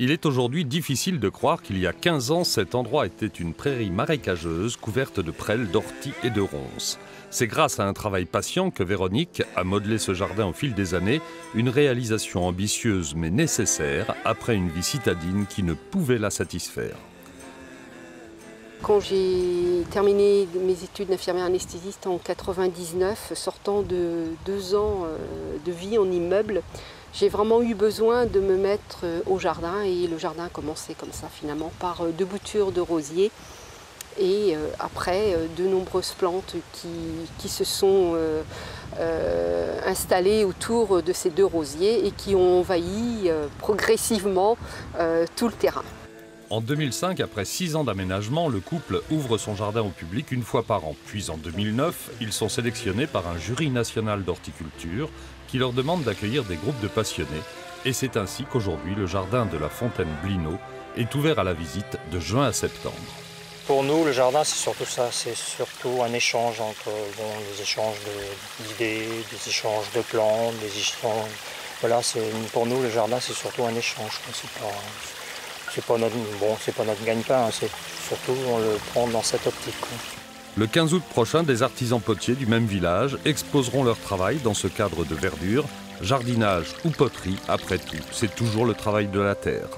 Il est aujourd'hui difficile de croire qu'il y a 15 ans, cet endroit était une prairie marécageuse couverte de prêles, d'orties et de ronces. C'est grâce à un travail patient que Véronique a modelé ce jardin au fil des années, une réalisation ambitieuse mais nécessaire après une vie citadine qui ne pouvait la satisfaire. Quand j'ai terminé mes études d'infirmière anesthésiste en 99, sortant de 2 ans de vie en immeuble, j'ai vraiment eu besoin de me mettre au jardin et le jardin a commencé comme ça finalement par 2 boutures de rosiers et après de nombreuses plantes qui se sont installées autour de ces 2 rosiers et qui ont envahi progressivement tout le terrain. En 2005, après 6 ans d'aménagement, le couple ouvre son jardin au public une fois par an. Puis en 2009, ils sont sélectionnés par un jury national d'horticulture qui leur demande d'accueillir des groupes de passionnés. Et c'est ainsi qu'aujourd'hui, le jardin de la Fontaine Blinot est ouvert à la visite de juin à septembre. Pour nous, le jardin, c'est surtout ça. C'est surtout un échange entre des échanges d'idées, des échanges de plantes, des échanges... Voilà, pour nous, le jardin, c'est surtout un échange. C'est pas notre gagne-pain, hein, c'est surtout on le prend dans cette optique. Le 15 août prochain, des artisans potiers du même village exposeront leur travail dans ce cadre de verdure. Jardinage ou poterie, après tout, c'est toujours le travail de la terre.